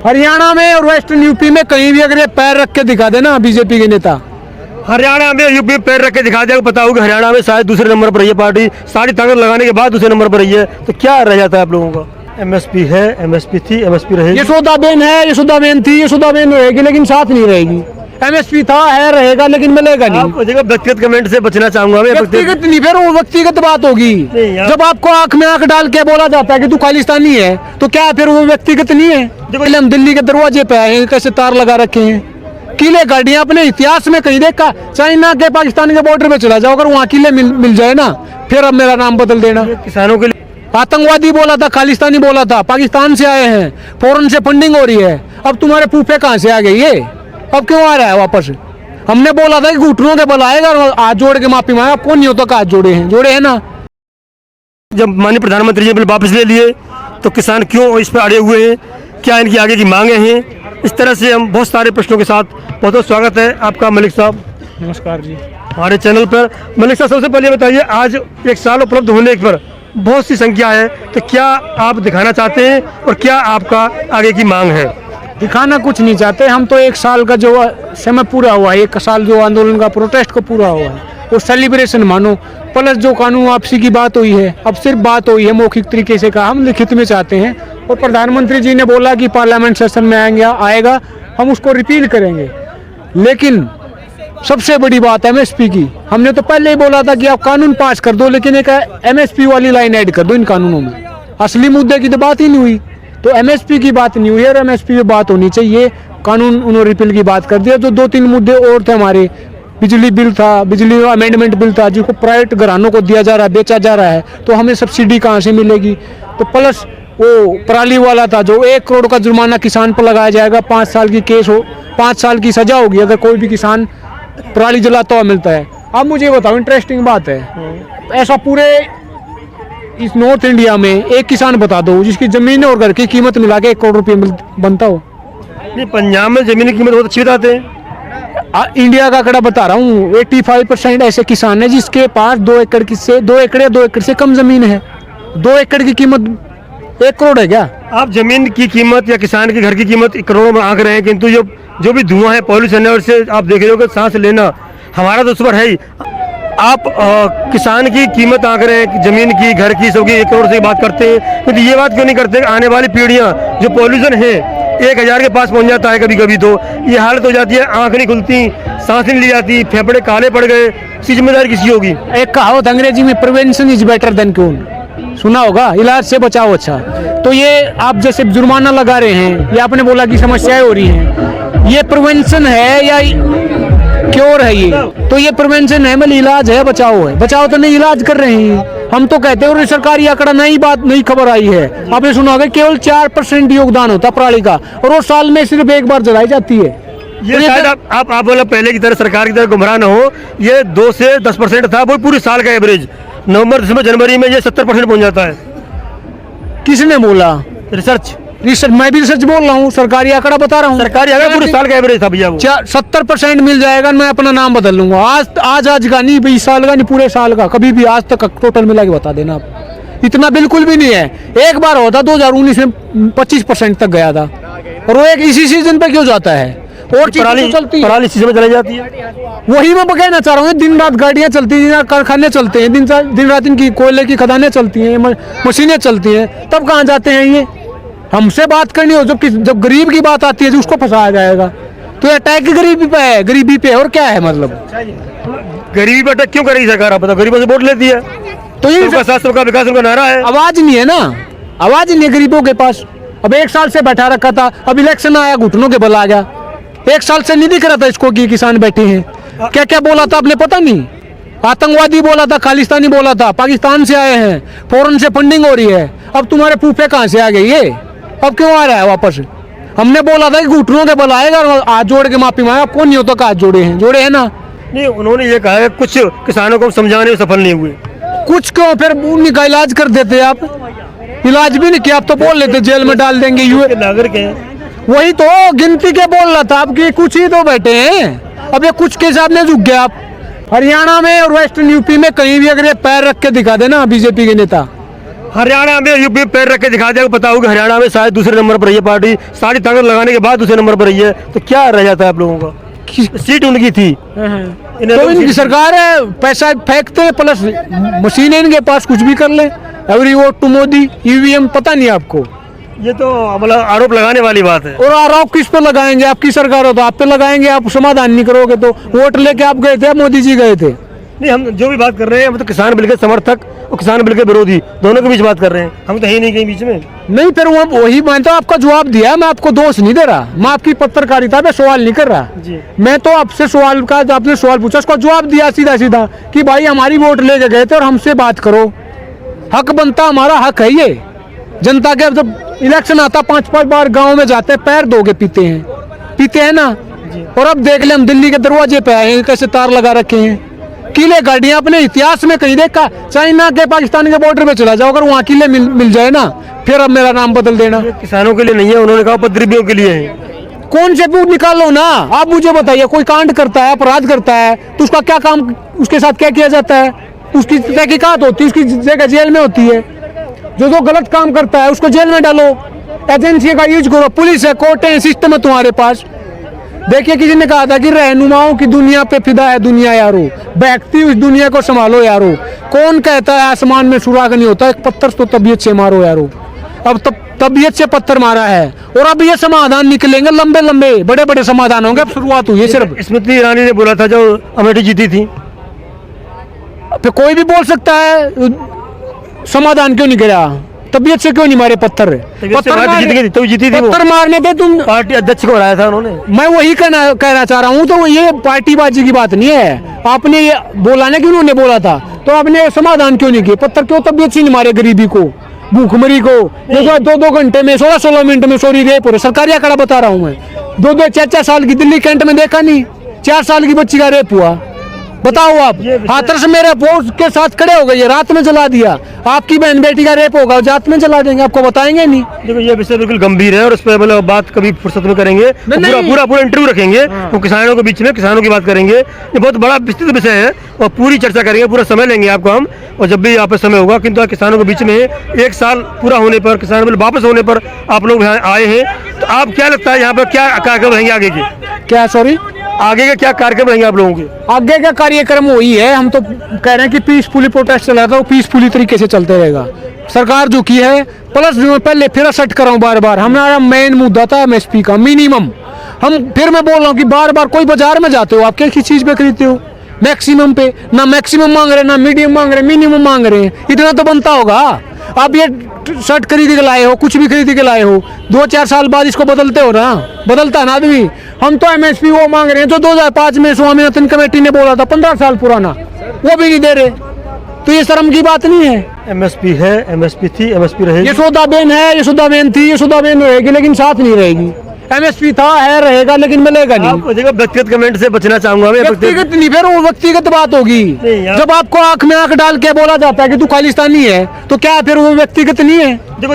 हरियाणा में और western UP में कहीं भी अगर ये पैर रख के दिखा देना बीजेपी के नेता, हरियाणा में यूपी में पैर रख के दिखा दिया, पता होगा हरियाणा में शायद दूसरे नंबर पर रही है पार्टी, सारी ताकत लगाने के बाद दूसरे नंबर पर रही है, तो क्या रह जाता है आप लोगों का? एमएसपी है, एमएसपी थी, एमएसपी रहेगी। यशोदाबेन है, यशोदाबेन थी, यशोदाबेन रहेगी लेकिन साथ नहीं रहेगी। एमएसपी था, है, रहेगा लेकिन मिलेगा नहीं। देखो व्यक्तिगत कमेंट से बचना चाहूंगा मैं। व्यक्तिगत नहीं, फिर वो व्यक्तिगत बात होगी। जब आपको आंख में आंख डाल के बोला जाता है कि तू खालिस्तानी है, तो क्या फिर वो व्यक्तिगत नहीं है? पहले हम दिल्ली के दरवाजे पे आए हैं, कैसे तार लगा रखे हैं, किले गाड़ियां अपने इतिहास में कहीं देखा? चाइना के पाकिस्तान के बॉर्डर पे चला जाओ, अगर वहाँ किले मिल जाए ना, फिर अब मेरा नाम बदल देना। किसानों के लिए आतंकवादी बोला था, खालिस्तानी बोला था, पाकिस्तान से आए हैं, फौरन से फंडिंग हो रही है। अब तुम्हारे फूफे कहाँ से आ गए ये? अब क्यों आ रहा है वापस? हमने बोला था कि घुटनों के बल आएगा, हाथ जोड़ के माफी मांगा। कौन नहीं होता, हाथ जोड़े हैं ना। जब माननीय प्रधानमंत्री जी बिल वापस ले लिए, तो किसान क्यों इस पर अड़े हुए हैं? क्या इनकी आगे की मांगे हैं? इस तरह से हम बहुत सारे प्रश्नों के साथ बहुत बहुत स्वागत है आपका मलिक साहब। नमस्कार जी, हमारे चैनल पर। मलिक साहब, सबसे पहले बताइए, आज एक साल उपलब्ध होने पर बहुत सी संख्या है, तो क्या आप दिखाना चाहते हैं और क्या आपका आगे की मांग है? दिखाना कुछ नहीं चाहते हम तो। एक साल का जो समय पूरा हुआ है, एक साल जो आंदोलन का प्रोटेस्ट को पूरा हुआ है, वो सेलिब्रेशन मानो। प्लस जो कानून वापसी की बात हुई है, अब सिर्फ बात हुई है मौखिक तरीके से, कहा हम लिखित में चाहते हैं, और प्रधानमंत्री जी ने बोला कि पार्लियामेंट सेशन में आएगा, हम उसको रिपील करेंगे। लेकिन सबसे बड़ी बात एमएसपी की, हमने तो पहले ही बोला था कि आप कानून पास कर दो, लेकिन एक एमएसपी वाली लाइन ऐड कर दो इन कानूनों में। असली मुद्दे की तो बात ही नहीं हुई, तो एमएसपी की बात नहीं हुई और एमएसपी पे बात होनी चाहिए। कानून उन्होंने रिपील की बात कर दिया। जो 2-3 मुद्दे और थे हमारे, बिजली बिल था, बिजली अमेंडमेंट बिल था, जिसको प्राइवेट घरानों को दिया जा रहा है, बेचा जा रहा है, तो हमें सब्सिडी कहाँ से मिलेगी? तो प्लस वो पराली वाला था, जो 1 करोड़ का जुर्माना किसान पर लगाया जाएगा, 5 साल की केस हो, 5 साल की सजा होगी अगर कोई भी किसान पराली जलाता हुआ मिलता है। अब मुझे बताओ, इंटरेस्टिंग बात है, ऐसा पूरे इस नॉर्थ इंडिया में एक किसान बता दो जिसकी जमीन और घर की कीमत मिला के 1 करोड़ रुपये बनता हो? नहीं, पंजाब में जमीन की कीमत बहुत अच्छी बताते हैं। इंडिया का आंकड़ा बता रहा हूँ, 85% ऐसे किसान है जिसके पास 2 एकड़ से 2 एकड़ या 2 एकड़ से कम जमीन है। 2 एकड़ की कीमत 1 करोड़ है क्या? आप जमीन की कीमत या किसान के घर की कीमत करोड़ों में आंक रहे हैं, किंतु जो भी धुआं है, पॉल्यूशन है, उससे आप देख रहे हो कि सांस लेना हमारा तो उस पर है ही। आप किसान की कीमत आंक रहे हैं, जमीन की, घर की, सबकी 1 करोड़ से बात करते हैं, तो ये बात क्यों नहीं करते? आने वाली पीढ़ियां, जो पॉल्यूशन है 1000 के पास पहुंच जाता है कभी कभी, तो ये हालत हो जाती है, आंख नहीं खुलती, सांस नहीं ली जाती, फेफड़े काले पड़ गए, इसकी जिम्मेदारी किसी होगी? एक कहावत अंग्रेजी में, prevention is better than cure, सुना होगा, इलाज से बचाओ अच्छा। तो ये आप जैसे जुर्माना लगा रहे हैं, या आपने बोला कि समस्याएं हो रही हैं, ये प्रिवेंशन है या क्योर है? ये तो ये प्रिवेंशन है, मतलब इलाज है, बचाओ है। बचाओ तो नहीं, इलाज कर रहे हैं हम तो कहते हैं। और सरकारी आंकड़ा नई खबर आई है, आपने सुना होगा, केवल 4% योगदान होता पराली का, और वो साल में सिर्फ 1 बार जलाई जाती है। ये शायद आप बोला पहले की तरह, सरकार की तरह गुमराह न हो, ये 2 से 10% था, वो पूरे साल का एवरेज। नवंबर, दिसंबर, जनवरी में ये 70% पहुंच जाता है। किसने बोला? रिसर्च, मैं भी रिसर्च बोल रहा हूँ, सरकारी आंकड़ा बता रहा हूँ। सरकारी आंकड़ा पूरे साल का एवरेज था भैया, वो 70% मिल जाएगा, मैं अपना नाम बदल लूंगा। आज का नहीं, 20 साल का नहीं, पूरे साल का, कभी भी आज तक टोटल मिला के बता देना आप। इतना बिल्कुल भी नहीं है। एक बार होता 2019 में 25% तक गया था, और वो एक इसी सीजन पे क्यों जाता है? और पराली सीजन में चली जाती है। वही मैं कहना चाह रहा हूँ, दिन रात गाड़ियाँ चलती हैं, कारखाने चलते हैं, दिन रात इनकी कोयले की खदानें चलती हैं, मशीनें चलती हैं, तब कहाँ जाते हैं ये? हमसे बात करनी हो, जब गरीब की बात आती है, जो उसको फंसाया जाएगा, तो अटैक गरीबी पे है, गरीबी पे। और क्या है मतलब? गरीबी पे अटैक क्यों कर रही सरकार? आप बताओ, गरीबों से वोट लेती है, तो ये सबका विकास उनका नारा है। आवाज नहीं है ना, आवाज नहीं है गरीबों के पास। अब 1 साल से बैठा रखा था, अब इलेक्शन आया, घुटनों के बल आ गया। 1 साल से नहीं दिख रहा था इसको कि किसान बैठे हैं। क्या क्या बोला था आपने, पता नहीं? आतंकवादी बोला था, खालिस्तानी बोला था, पाकिस्तान से आए हैं, फौरन से फंडिंग हो रही है। अब तुम्हारे फूफे कहाँ से आ गए ये? अब क्यों आ रहा है वापस? हमने बोला था कि घुटनों के बल आएगा, हाथ जोड़ के माफी मांगा। कौन नहीं होता, हाथ जोड़े हैं ना? नहीं, उन्होंने ये कहा है कुछ किसानों को समझाने में सफल नहीं हुए। कुछ क्यों, फिर उनका इलाज कर देते आप। इलाज भी नहीं किया, आप तो बोल लेते जेल में डाल देंगे, यूए नागरिक हैं। वही तो गिनती के बोल रहा था आपकी, कुछ ही तो बैठे हैं। अब ये कुछ के हिसाब में झुक गए आप। हरियाणा में और वेस्टर्न यूपी में कहीं भी अगर ये पैर रख के दिखा देना बीजेपी के नेता, हरियाणा में यूपी में पैर रख के दिखा दिया, पता होगा हरियाणा में शायद दूसरे नंबर पर रही है पार्टी, सारी ताकत लगाने के बाद दूसरे नंबर पर रही है, तो क्या रह जाता है आप लोगों का? सीट उनकी थी, तो इनकी सरकार है, पैसा फेंकते हैं प्लस मशीन है इनके पास, कुछ भी कर ले। Every vote to Modi, EVM, पता नहीं आपको। ये तो मतलब आरोप लगाने वाली बात है। और आरोप किस पे लगाएंगे? आपकी सरकार हो तो आप पे लगाएंगे, आप समाधान नहीं करोगे तो। वोट लेके आप गए थे, मोदी जी गए थे? नहीं, हम जो भी बात कर रहे हैं हम तो किसान बिल के समर्थक और किसान बिल के विरोधी दोनों के बीच बात कर रहे हैं, हम तो है ही नहीं कहीं बीच में। नहीं, फिर वही मैं तो आपका जवाब दिया, मैं आपको दोष नहीं दे रहा, मैं आपकी पत्रकारिता पे सवाल नहीं कर रहा जी। मैं तो आपसे सवाल का, जो आपने सवाल पूछा उसका जवाब दिया सीधा सीधा कि भाई हमारी वोट लेके गए थे और हमसे बात करो। हक बनता, हमारा हक है ये। जनता के जब इलेक्शन आता 5-5 बार गाँव में जाते हैं, पैर धो के पीते हैं ना। और अब देख ले, हम दिल्ली के दरवाजे पे आए हैं, कैसे तार लगा रखे हैं, किले गाड़ियां। अपने इतिहास में कहीं देखा? चाइना के पाकिस्तान के बॉर्डर पे चला जाओ, अगर वहाँ किले मिल जाए ना, फिर अब मेरा नाम बदल देना। किसानों के लिए नहीं है, उन्होंने कहा उपद्रवियों के लिए है। कौन से भी निकालो ना, आप मुझे बताइए। कोई कांड करता है, अपराध करता है, तो उसका क्या काम, उसके साथ क्या किया जाता है? उसकी तहकीकात होती है, उसकी जगह जेल में होती है। जो गलत काम करता है उसको जेल में डालो, एजेंसी का यूज करो, पुलिस है, कोर्ट है, सिस्टम है तुम्हारे पास। देखिए, किसी ने कहा था कि रहनुमाओं की दुनिया पे फिदा है दुनिया यारो, बहकती उस दुनिया को संभालो यारो। कौन कहता है आसमान में सुराग नहीं होता? एक पत्थर तो तबीयत से मारो यारो। अब तबीयत से पत्थर मारा है, और अब ये समाधान निकलेंगे, लंबे लंबे बड़े बड़े समाधान होंगे। अब शुरुआत हुई है सिर्फ। स्मृति ईरानी ने बोला था जो अमेठी जीती थी, फिर कोई भी बोल सकता है, समाधान क्यों नहीं गिरा? तबीयत से क्यों नहीं मारे पत्थर? जीती थी पत्थर मारने पे तुम पार्टी अध्यक्ष को हराया था उन्होंने। मैं वही कहना चाह रहा हूँ, तो ये पार्टीबाजी की बात नहीं है। आपने ये बोला ना कि उन्होंने बोला था, तो आपने समाधान क्यों नहीं किए? पत्थर क्यों तबीयत से नहीं मारे? गरीबी को, भूखमरी को, 2-2 घंटे में, 16-16 मिनट में सॉरी रेप हो रहे। सरकारी आंकड़ा बता रहा हूँ मैं। 2-2 4-4 साल की दिल्ली कैंट में देखा नहीं? 4 साल की बच्ची का रेप हुआ, बताओ आप। हाथरस मेरे पोस्ट के साथ खड़े हो गए, रात में जला दिया। आपकी बहन बेटी का रेप होगा, रात में जला देंगे, आपको बताएंगे नहीं? देखो, ये विषय बिल्कुल गंभीर है और इस पर मतलब बात कभी फुर्सत में करेंगे, पूरा इंटरव्यू रखेंगे। तो किसानों के बीच में किसानों की बात करेंगे। ये बहुत बड़ा विस्तृत विषय है और पूरी चर्चा करेंगे, पूरा समय लेंगे आपको हम, और जब भी यहाँ पे समय होगा। किंतु किसानों के बीच में 1 साल पूरा होने पर, किसान बिल वापस होने पर आप लोग यहाँ आए हैं, तो आप क्या लगता है यहाँ पर क्या कार्यक्रम रहेंगे आगे के? क्या सॉरी? आगे के क्या कार्यक्रम रहेंगे आप लोगों के? आगे का कार्यक्रम वही है, हम तो कह रहे हैं कि पीसफुली प्रोटेस्ट चला था, वो पीसफुली तरीके से चलते रहेगा। सरकार जो की है, प्लस पहले फिर सेट कर रहा हूँ बार बार, हमारा मेन मुद्दा था एमएसपी का मिनिमम। फिर मैं बोल रहा हूँ कि बार बार कोई बाजार में जाते हो, आप किस चीज पे खरीदते हो? मैक्सिमम पे ना, मैक्सिमम मांग रहे, ना मीडियम मांग रहे, मिनिमम मांग रहे हैं। इतना तो बनता होगा। आप ये शर्ट खरीद के लाए हो, कुछ भी खरीद के लाए हो, 2-4 साल बाद इसको बदलते हो ना, बदलता है ना आदमी। हम तो एमएसपी वो मांग रहे हैं जो 2005 में स्वामीनाथन कमेटी ने बोला था, 15 साल पुराना, वो भी नहीं दे रहे। तो ये शर्म की बात नहीं है? एमएसपी है, एमएसपी थी, एमएसपी रहेगी। यशोदाबेन है, यशोदाबेन थी, यशोदाबेन रहेगी, लेकिन साथ नहीं रहेगी। एमएसपी था, है, रहेगा, लेकिन मिलेगा नहीं। देखो, व्यक्तिगत कमेंट से बचना चाहूंगा मैं। व्यक्तिगत नहीं, फिर वो व्यक्तिगत बात होगी। जब आपको आंख में आंख डाल के बोला जाता है कि तू खालिस्तानी है, तो क्या फिर वो व्यक्तिगत नहीं है?